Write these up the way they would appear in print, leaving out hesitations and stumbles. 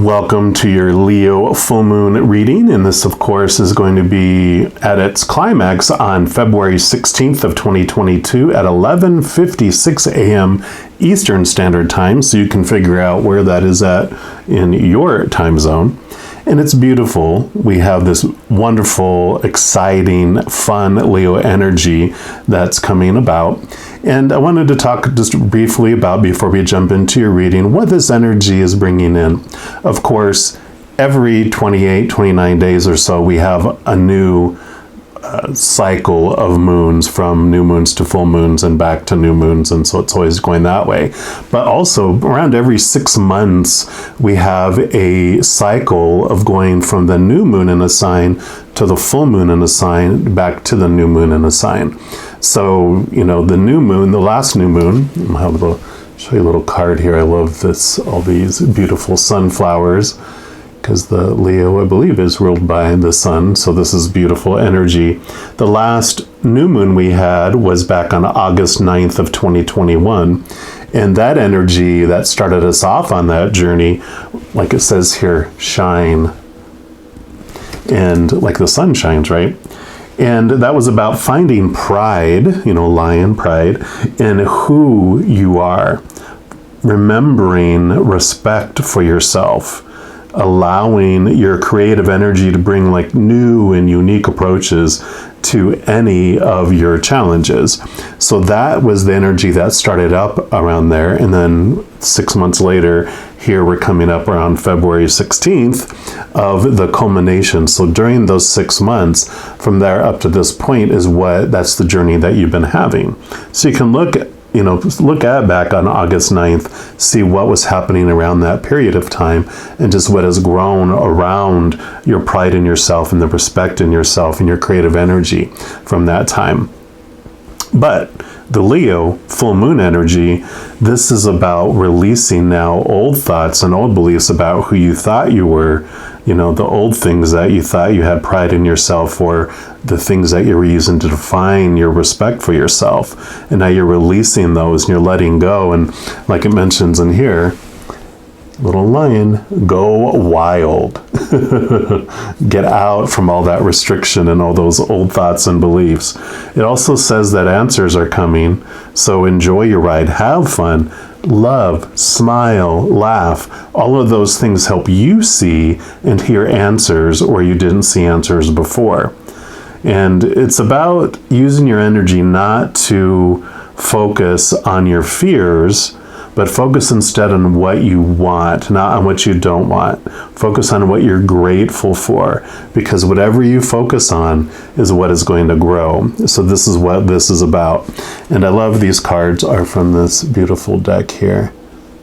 Welcome to your Leo full moon reading, and this of course is going to be at its climax on February 16th of 2022 at 11:56 a.m. Eastern Standard Time, so you can figure out where that is at in your time zone. And it's beautiful. We have this wonderful, exciting, fun Leo energy that's coming about. And I wanted to talk just briefly about, before we jump into your reading, what this energy is bringing in. Of course, every 28, 29 days or so, we have a new cycle of moons, from new moons to full moons and back to new moons, and so it's always going that way. But also around every 6 months we have a cycle of going from the new moon in a sign to the full moon in a sign back to the new moon in a sign. So, you know, the new moon, the last new moon, I'll show you a little card here. I love this, all these beautiful sunflowers, because the Leo, I believe, is ruled by the sun, so this is beautiful energy. The last new moon we had was back on August 9th of 2021, and that energy that started us off on that journey, like it says here, shine, and like the sun shines, right? And that was about finding pride, you know, lion pride, in who you are, remembering respect for yourself, allowing your creative energy to bring like new and unique approaches to any of your challenges. So that was the energy that started up around there. And then 6 months later, here we're coming up around February 16th of the culmination. So during those 6 months, from there up to this point that's the journey that you've been having. So you can look at back on August 9th, see what was happening around that period of time, and just what has grown around your pride in yourself and the respect in yourself and your creative energy from that time. But the Leo full moon energy, this is about releasing now old thoughts and old beliefs about who you thought you were, you know, the old things that you thought you had pride in yourself, or the things that you were using to define your respect for yourself. And now you're releasing those and you're letting go. And like it mentions in here, little lion, go wild. Get out from all that restriction and all those old thoughts and beliefs. It also says that answers are coming. So enjoy your ride, have fun, love, smile, laugh. All of those things help you see and hear answers where you didn't see answers before. And it's about using your energy not to focus on your fears, but focus instead on what you want, not on what you don't want. Focus on what you're grateful for, because whatever you focus on is what is going to grow. So this is what this is about. And I love these cards are from this beautiful deck here.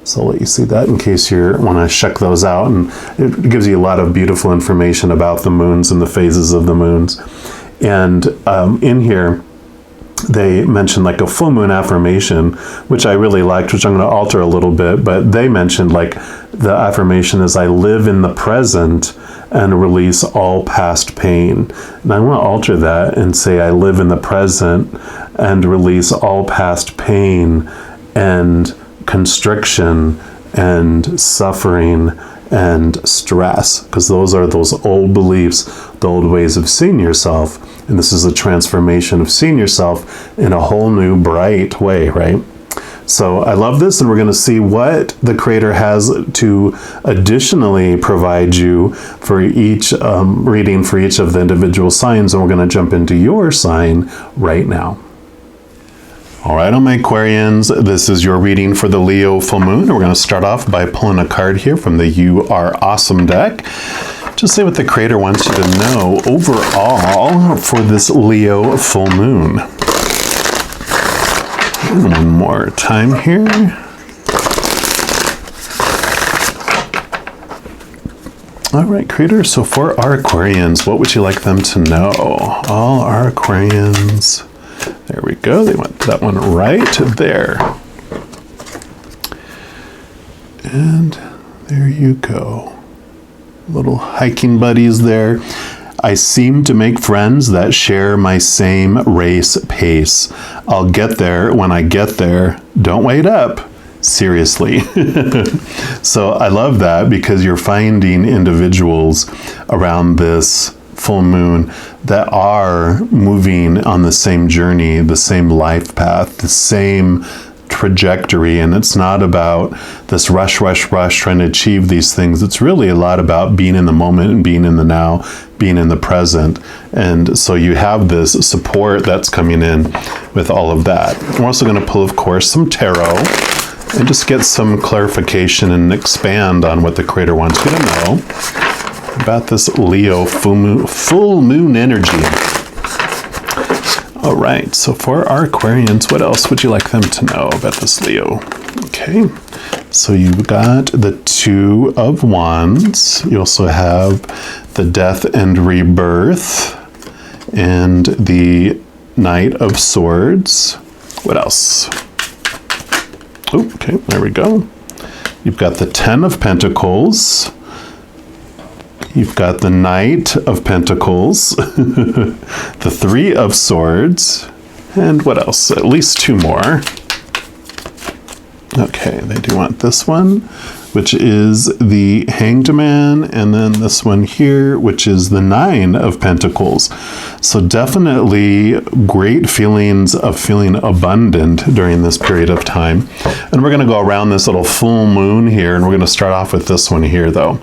So I'll let you see that in case you want to check those out. And it gives you a lot of beautiful information about the moons and the phases of the moons. And in here, they mentioned like a full moon affirmation, which I really liked, which I'm going to alter a little bit, but they mentioned like the affirmation is, I live in the present and release all past pain. And I want to alter that and say, I live in the present and release all past pain and constriction and suffering and stress, because those are those old beliefs, the old ways of seeing yourself. And this is a transformation of seeing yourself in a whole new bright way, right? So I love this, and we're going to see what the Creator has to additionally provide you for each reading for each of the individual signs, and we're going to jump into your sign right now. All right, my Aquarians, this is your reading for the Leo full moon. We're going to start off by pulling a card here from the You Are Awesome deck. Just say what the Creator wants you to know overall for this Leo full moon. And one more time here. All right, Creator, so for our Aquarians, what would you like them to know? All our Aquarians. There we go. They want that one right there. And there you go. Little hiking buddies there. I seem to make friends that share my same race pace. I'll get there when I get there. Don't wait up. seriously. So I love that, because you're finding individuals around this full moon that are moving on the same journey, the same life path, the same trajectory. And it's not about this rush trying to achieve these things. It's really a lot about being in the moment and being in the now, being in the present. And so you have this support that's coming in with all of that. We're also going to pull, of course, some tarot and just get some clarification and expand on what the Creator wants you to know about this Leo full moon energy. All right, so for our Aquarians, what else would you like them to know about this Leo? Okay, so you've got the Two of Wands. You also have the Death and Rebirth and the Knight of Swords. What else? Oh, okay, there we go. You've got the Ten of Pentacles. You've got the Knight of Pentacles, the Three of Swords, and what else? At least two more. Okay, they do want this one, which is the Hanged Man, and then this one here, which is the Nine of Pentacles. So definitely great feelings of feeling abundant during this period of time. And we're going to go around this little full moon here, and we're going to start off with this one here, though,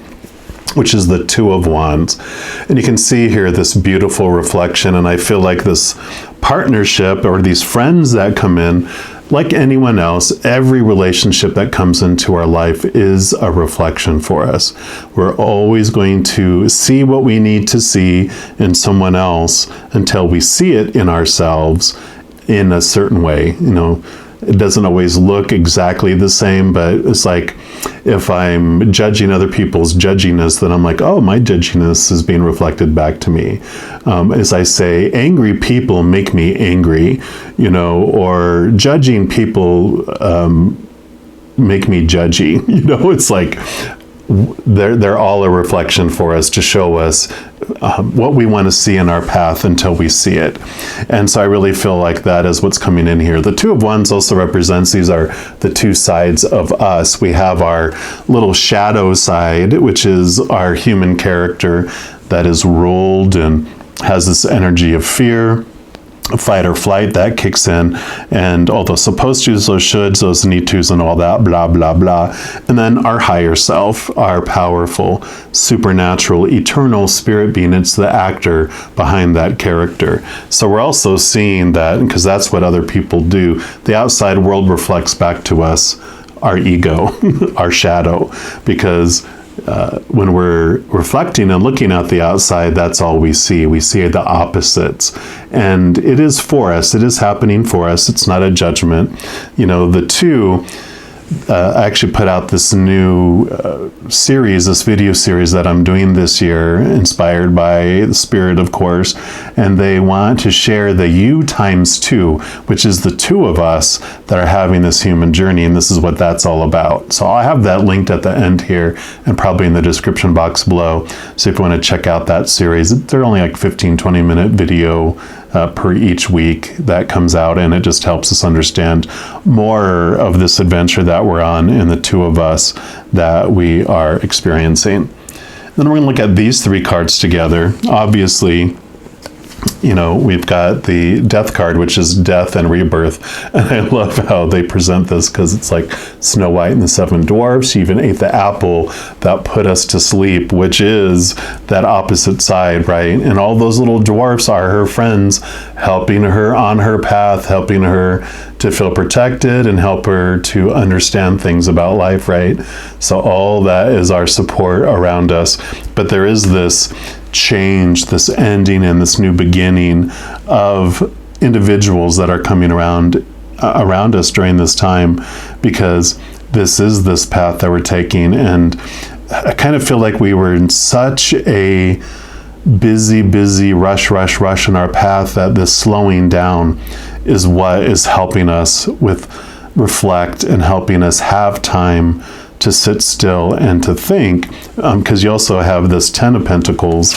which is the Two of Wands. And you can see here this beautiful reflection, and I feel like this partnership or these friends that come in, like anyone else, every relationship that comes into our life is a reflection for us. We're always going to see what we need to see in someone else until we see it in ourselves in a certain way. You know, it doesn't always look exactly the same, but it's like if I'm judging other people's judginess, then I'm like, oh, my judginess is being reflected back to me. As I say, angry people make me angry, you know, or judging people make me judgy. You know, it's like they're all a reflection for us to show us what we want to see in our path until we see it. And so I really feel like that is what's coming in here. The Two of Wands also represents, these are the two sides of us. We have our little shadow side, which is our human character that is ruled and has this energy of fear, fight or flight that kicks in, and all those supposed to's, those shoulds, those need to's, and all that, blah, blah, blah. And then our higher self, our powerful, supernatural, eternal spirit being, it's the actor behind that character. So we're also seeing that, because that's what other people do. The outside world reflects back to us our ego, our shadow, because when we're reflecting and looking at the outside, that's all we see. We see the opposites. And it is for us. It is happening for us. It's not a judgment. You know, the two, I actually put out this new series, this video series that I'm doing this year, inspired by the Spirit, of course. And they want to share the you times two, which is the two of us that are having this human journey. And this is what that's all about. So I'll have that linked at the end here and probably in the description box below. So if you want to check out that series, they're only like 15-20 minute video per each week that comes out, and it just helps us understand more of this adventure that we're on in the two of us that we are experiencing. Then we're going to look at these three cards together. Obviously, you know, we've got the Death card, which is death and rebirth. And I love how they present this, because it's like Snow White and the Seven Dwarfs. She even ate the apple that put us to sleep, which is that opposite side, right? And all those little dwarfs are her friends, helping her on her path, helping her to feel protected and help her to understand things about life, right? So all that is our support around us. But there is this change, this ending, and this new beginning of individuals that are coming around us during this time, because this is this path that we're taking. And I kind of feel like we were in such a busy rush in our path that this slowing down is what is helping us with reflect and helping us have time to sit still and to think, because you also have this Ten of Pentacles,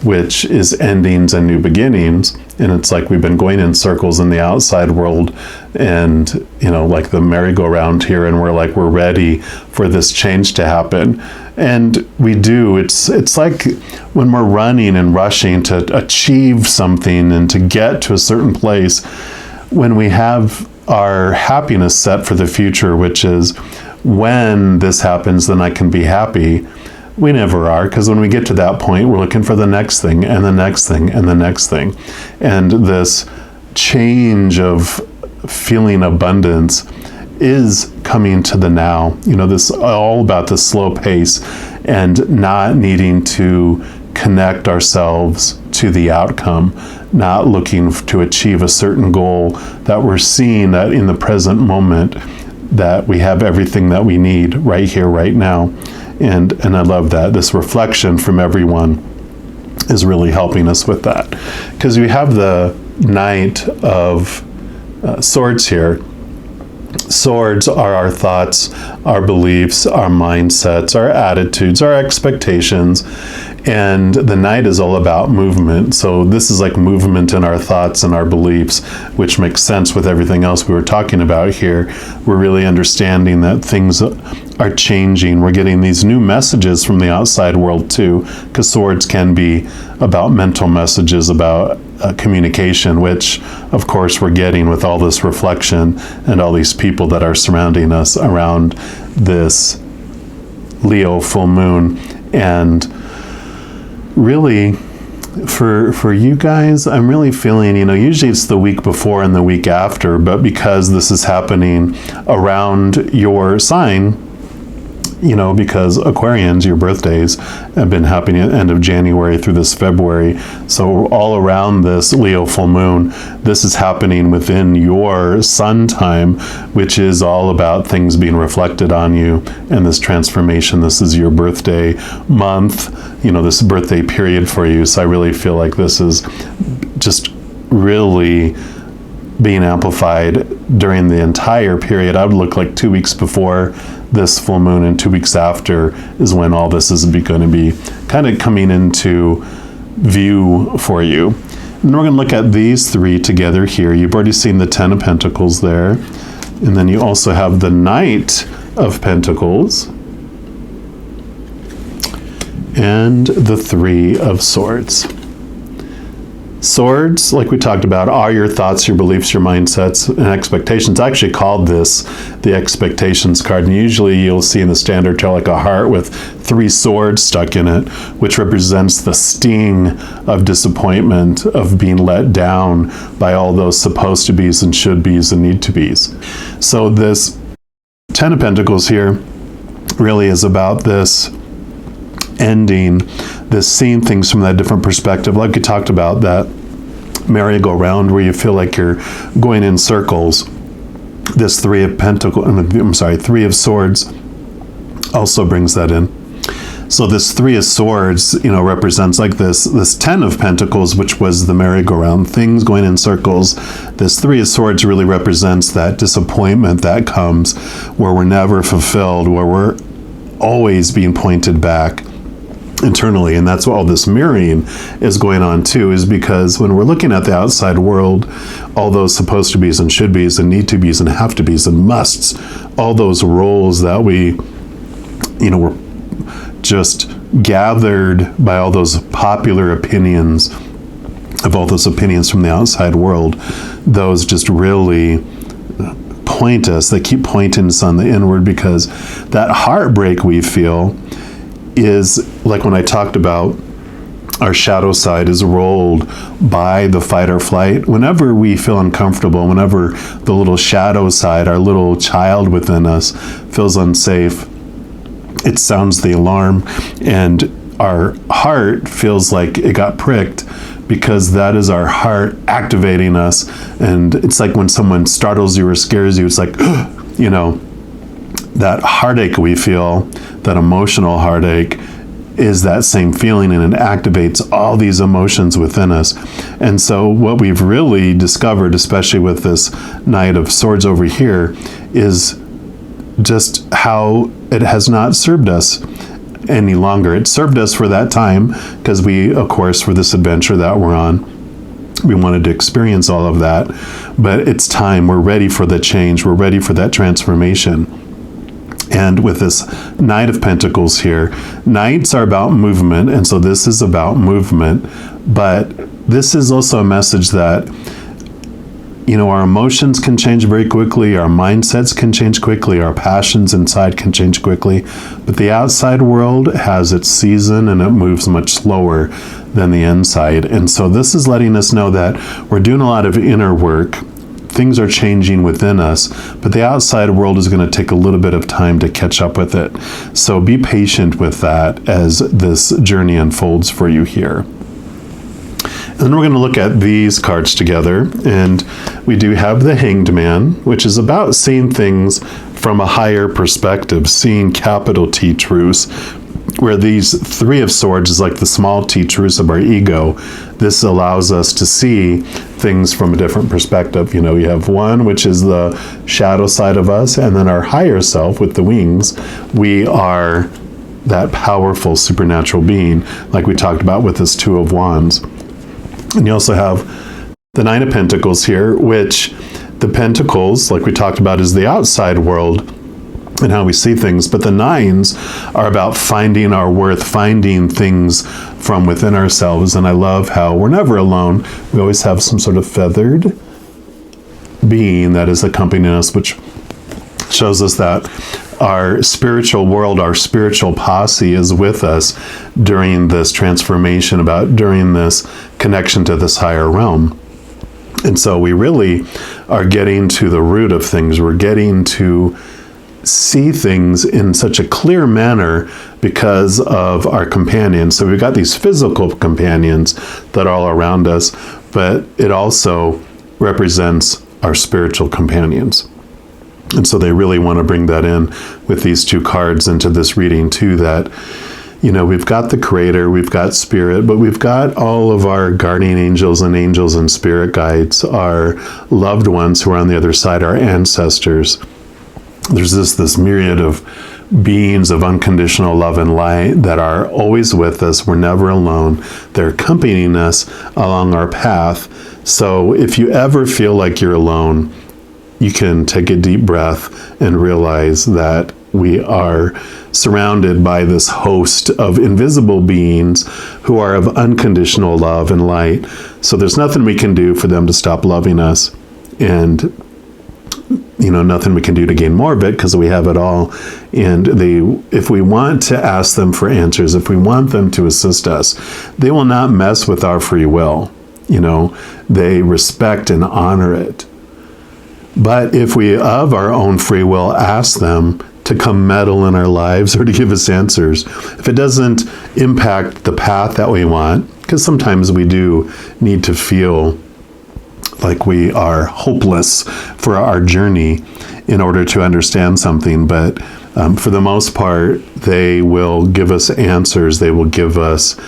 which is endings and new beginnings. And it's like we've been going in circles in the outside world and, you know, like the merry-go-round here, and we're ready for this change to happen. And we do. It's like when we're running and rushing to achieve something and to get to a certain place, when we have our happiness set for the future, which is when this happens, then I can be happy. We never are, because when we get to that point, we're looking for the next thing and the next thing and the next thing. And this change of feeling abundance is coming to the now. You know, this all about the slow pace and not needing to connect ourselves to the outcome, not looking to achieve a certain goal, that we're seeing that in the present moment, that we have everything that we need right here, right now. And I love that. This reflection from everyone is really helping us with that. Because we have the Knight of Swords here. Swords are our thoughts, our beliefs, our mindsets, our attitudes, our expectations. And the Knight is all about movement. So this is like movement in our thoughts and our beliefs, which makes sense with everything else we were talking about here. We're really understanding that things are changing. We're getting these new messages from the outside world too, because swords can be about mental messages, about communication, which of course we're getting with all this reflection and all these people that are surrounding us around this Leo full moon. And really, for you guys, I'm really feeling, you know, usually it's the week before and the week after, but because this is happening around your sign, you know, because Aquarians, your birthdays have been happening at the end of January through this February. So all around this Leo full moon, this is happening within your sun time, which is all about things being reflected on you and this transformation. This is your birthday month, you know, this birthday period for you. So I really feel like this is just really being amplified during the entire period. I would look like 2 weeks before this full moon and 2 weeks after is when all this is going to be kind of coming into view for you. And we're going to look at these three together here. You've already seen the 10 of Pentacles there. And then you also have the Knight of Pentacles and the 3 of Swords. Swords, like we talked about, are your thoughts, your beliefs, your mindsets, and expectations. I actually called this the expectations card. And usually you'll see in the standard tarot like a heart with 3 swords stuck in it, which represents the sting of disappointment, of being let down by all those supposed to be's and should be's and need to be's. So this 10 of Pentacles here really is about this ending, this seeing things from that different perspective. Like we talked about, that merry-go-round where you feel like you're going in circles. This 3 of Swords also brings that in. So this 3 of Swords, you know, represents like this 10 of Pentacles, which was the merry-go-round, things going in circles. This 3 of Swords really represents that disappointment that comes where we're never fulfilled, where we're always being pointed back internally. And that's what all this mirroring is going on too, is because when we're looking at the outside world, all those supposed to be's and should be's and need to be's and have to be's and musts, all those roles that we, you know, were just gathered by all those popular opinions, of all those opinions from the outside world, those just really point us, they keep pointing us on the inward, because that heartbreak we feel is like when I talked about our shadow side is rolled by the fight or flight. Whenever we feel uncomfortable, whenever the little shadow side, our little child within us, feels unsafe, it sounds the alarm, and our heart feels like it got pricked, because that is our heart activating us. And it's like when someone startles you or scares you, it's like, you know, that heartache we feel, that emotional heartache, is that same feeling, and it activates all these emotions within us. And so what we've really discovered, especially with this Knight of Swords over here, is just how it has not served us any longer. It served us for that time because we, of course, for this adventure that we're on, we wanted to experience all of that. But it's time. We're ready for the change. We're ready for that transformation. And with this Knight of Pentacles here, Knights are about movement, and so this is about movement. But this is also a message that, you know, our emotions can change very quickly, our mindsets can change quickly, our passions inside can change quickly, but the outside world has its season and it moves much slower than the inside. And so this is letting us know that we're doing a lot of inner work. Things are changing within us, but the outside world is going to take a little bit of time to catch up with it. So be patient with that as this journey unfolds for you here. And then we're going to look at these cards together, and we do have the Hanged Man, which is about seeing things from a higher perspective, seeing capital T truths, where these Three of Swords is like the small T truths of our ego. This allows us to see things from a different perspective. You know, you have one, which is the shadow side of us, and then our higher self with the wings. We are that powerful supernatural being, like we talked about with this Two of Wands. And you also have the Nine of Pentacles here, which the Pentacles, like we talked about, is the outside world and how we see things. But the Nines are about finding our worth, finding things from within ourselves. And I love how we're never alone. We always have some sort of feathered being that is accompanying us, which shows us that our spiritual world, our spiritual posse is with us during this transformation, during this connection to this higher realm. And so we really are getting to the root of things. We're getting to see things in such a clear manner because of our companions. So we've got these physical companions that are all around us, but it also represents our spiritual companions. And so they really want to bring that in with these two cards into this reading too, that, you know, we've got the Creator, we've got Spirit, but we've got all of our guardian angels and spirit guides, our loved ones who are on the other side, our ancestors. There's this myriad of beings of unconditional love and light that are always with us. We're never alone. They're accompanying us along our path. So if you ever feel like you're alone, you can take a deep breath and realize that we are surrounded by this host of invisible beings who are of unconditional love and light. So there's nothing we can do for them to stop loving us, and you know, nothing we can do to gain more of it because we have it all. And if we want to ask them for answers, if we want them to assist us, they will not mess with our free will. You know, they respect and honor it. But if we, of our own free will, ask them to come meddle in our lives or to give us answers, if it doesn't impact the path that we want, because sometimes we do need to feel like we are hopeless for our journey in order to understand something, but for the most part, they will give us answers. They will give us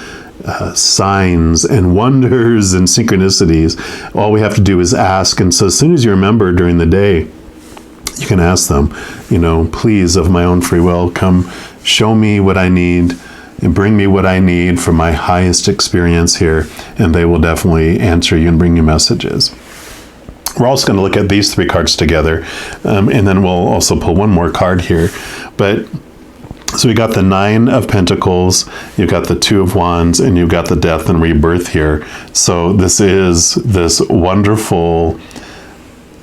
signs and wonders and synchronicities. All we have to do is ask. And so as soon as you remember during the day, you can ask them, you know, please, of my own free will, come show me what I need and bring me what I need for my highest experience here. And they will definitely answer you and bring you messages. We're also going to look at these three cards together, and then we'll also pull one more card here. But so we got the Nine of Pentacles, you've got the Two of Wands, and you've got the Death and Rebirth here. So this is this wonderful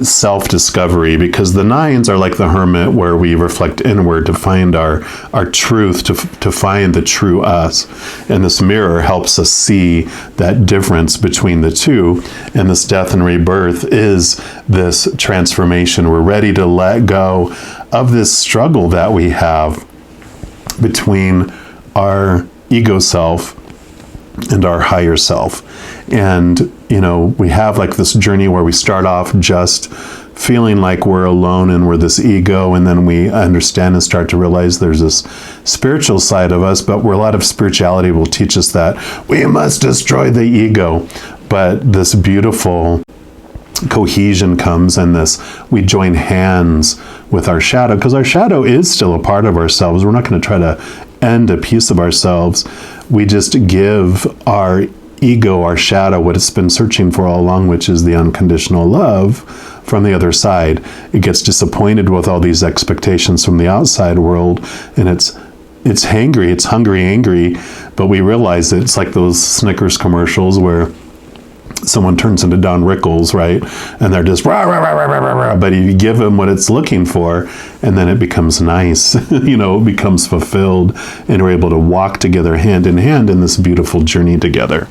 self-discovery, because the Nines are like the hermit, where we reflect inward to find our truth, to find the true us. And this mirror helps us see that difference between the two. And this Death and Rebirth is this transformation. We're ready to let go of this struggle that we have between our ego self and our higher self. And, you know, we have like this journey where we start off just feeling like we're alone and we're this ego, and then we understand and start to realize there's this spiritual side of us, but where a lot of spirituality will teach us that we must destroy the ego. But this beautiful cohesion comes in this, we join hands with our shadow, because our shadow is still a part of ourselves. We're not going to try to end a piece of ourselves, we just give our ego, our shadow, what it's been searching for all along, which is the unconditional love from the other side. It gets disappointed with all these expectations from the outside world, and it's hangry, it's hungry, angry, but we realize that it's like those Snickers commercials where someone turns into Don Rickles, right? And they're just rah, rah, rah, rah, rah, rah, but you give them what it's looking for, and then it becomes nice, it becomes fulfilled, and we're able to walk together hand in hand in this beautiful journey together.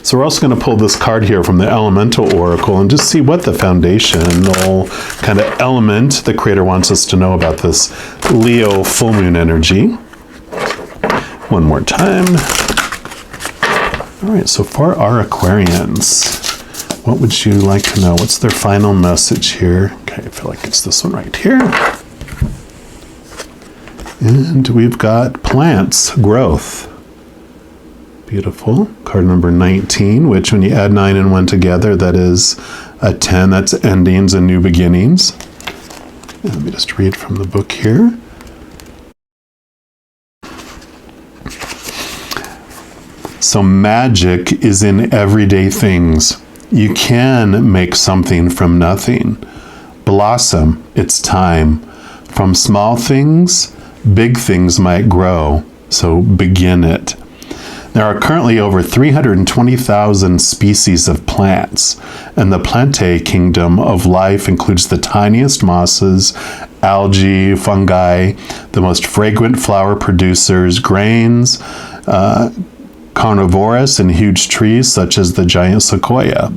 So we're also going to pull this card here from the Elemental Oracle and just see what the foundational kind of element the Creator wants us to know about this Leo full moon energy. One more time. All right, so for our Aquarians, what would you like to know? What's their final message here? Okay, I feel like it's this one right here. And we've got plants, growth. Beautiful. Card number 19, which when you add 9 and 1 together, that is a 10. That's endings and new beginnings. And let me just read from the book here. So magic is in everyday things. You can make something from nothing. Blossom, it's time. From small things, big things might grow. So begin it. There are currently over 320,000 species of plants, and the Plantae kingdom of life includes the tiniest mosses, algae, fungi, the most fragrant flower producers, grains, carnivorous and huge trees such as the giant sequoia.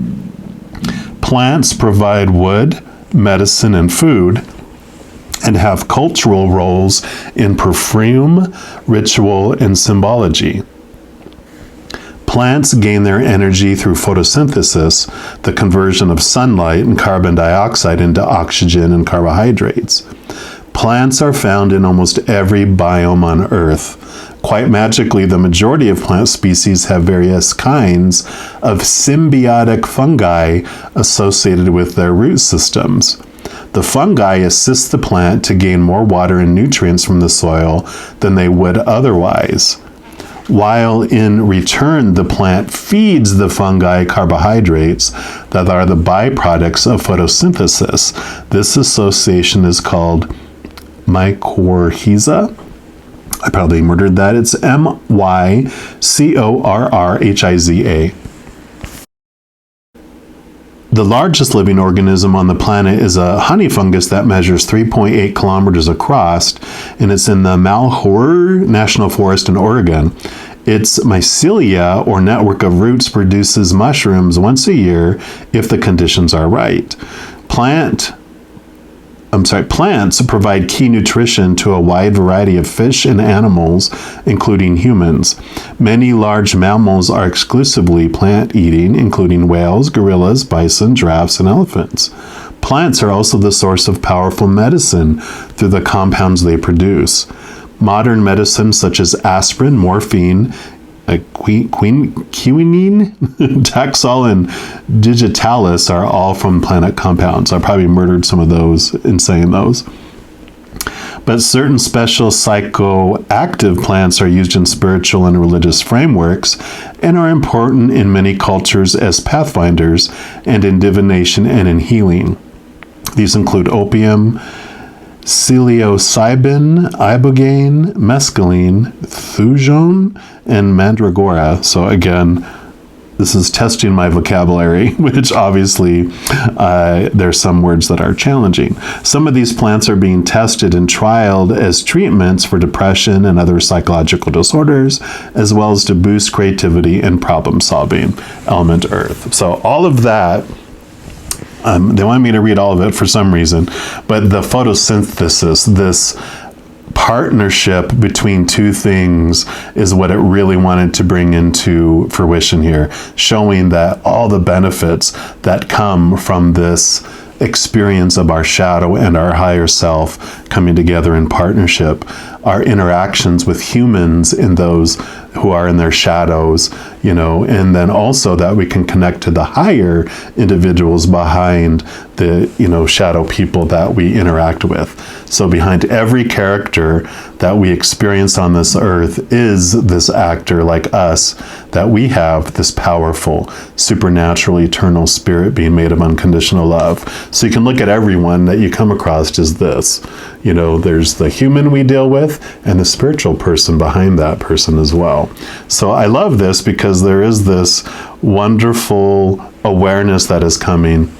Plants provide wood, medicine, and food, and have cultural roles in perfume, ritual, and symbology. Plants gain their energy through photosynthesis, the conversion of sunlight and carbon dioxide into oxygen and carbohydrates. Plants are found in almost every biome on Earth. Quite magically, the majority of plant species have various kinds of symbiotic fungi associated with their root systems. The fungi assist the plant to gain more water and nutrients from the soil than they would otherwise, while in return the plant feeds the fungi carbohydrates that are the byproducts of photosynthesis. This association is called mycorrhiza. I probably murdered that. It's mycorrhiza. The largest living organism on the planet is a honey fungus that measures 3.8 kilometers across, and it's in the Malheur National Forest in Oregon. Its mycelia, or network of roots, produces mushrooms once a year if the conditions are right. Plants provide key nutrition to a wide variety of fish and animals, including humans. Many large mammals are exclusively plant-eating, including whales, gorillas, bison, giraffes, and elephants. Plants are also the source of powerful medicine through the compounds they produce. Modern medicines such as aspirin, morphine, quinine, Taxol, and digitalis are all from plant compounds. I probably murdered some of those in saying those. But certain special psychoactive plants are used in spiritual and religious frameworks and are important in many cultures as pathfinders and in divination and in healing. These include opium, psilocybin, ibogaine, mescaline, thujone, and mandragora. So again, this is testing my vocabulary, which obviously there's some words that are challenging. Some of these plants are being tested and trialed as treatments for depression and other psychological disorders, as well as to boost creativity and problem solving. Element Earth. So all of that, they want me to read all of it for some reason, but the photosynthesis, this partnership between two things, is what it really wanted to bring into fruition here, showing that all the benefits that come from this experience of our shadow and our higher self coming together in partnership, our interactions with humans and those who are in their shadows, and then also that we can connect to the higher individuals behind the, shadow people that we interact with. So behind every character that we experience on this earth is this actor like us, that we have this powerful, supernatural, eternal spirit being made of unconditional love. So you can look at everyone that you come across as this. There's the human we deal with and the spiritual person behind that person as well. So I love this because there is this wonderful awareness that is coming,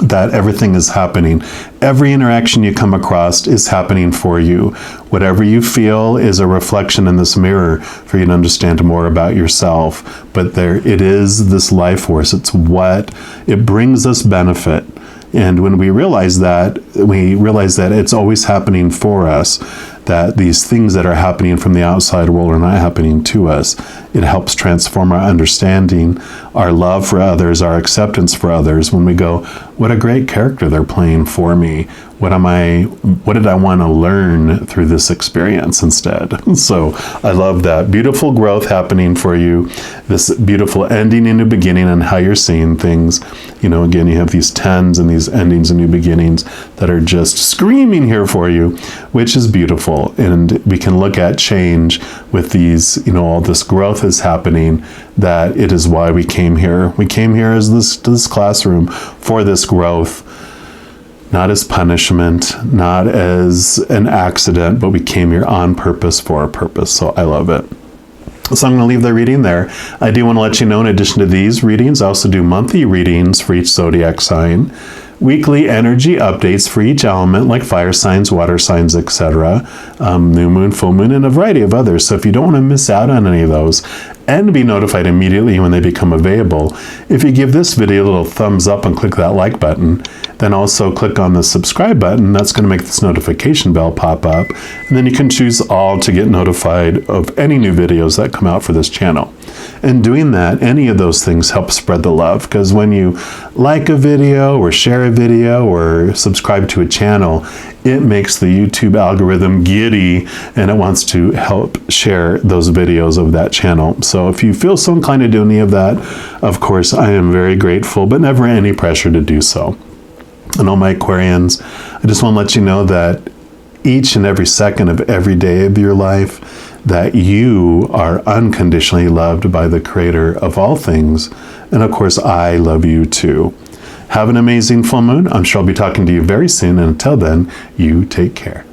that everything is happening. Every interaction you come across is happening for you. Whatever you feel is a reflection in this mirror for you to understand more about yourself. But it is this life force. It brings us benefit. And when we realize that it's always happening for us, that these things that are happening from the outside world are not happening to us. It helps transform our understanding, our love for others, our acceptance for others, when we go, what a great character they're playing for me. What did I want to learn through this experience instead? So I love that. Beautiful growth happening for you, this beautiful ending and new beginning, and how you're seeing things. Again, you have these tens and these endings and new beginnings that are just screaming here for you, which is beautiful. And we can look at change with these, all this growth is happening, that it is why we came here. We came here as this classroom for this growth, not as punishment, not as an accident, but we came here on purpose for a purpose. So I love it. So I'm going to leave the reading there. I do want to let you know, in addition to these readings, I also do monthly readings for each zodiac sign, weekly energy updates for each element, like fire signs, water signs, etc., new moon, full moon, and a variety of others. So if you don't want to miss out on any of those and be notified immediately when they become available, if you give this video a little thumbs up and click that like button, then also click on the subscribe button. That's going to make this notification bell pop up, and then you can choose all to get notified of any new videos that come out for this channel. And doing that, any of those things help spread the love, because when you like a video or share a video or subscribe to a channel, it makes the YouTube algorithm giddy, and it wants to help share those videos of that channel. So if you feel so inclined to do any of that, of course, I am very grateful, but never any pressure to do so. And all my Aquarians, I just want to let you know that each and every second of every day of your life, that you are unconditionally loved by the Creator of all things. And of course, I love you too. Have an amazing full moon. I'm sure I'll be talking to you very soon. And until then, you take care.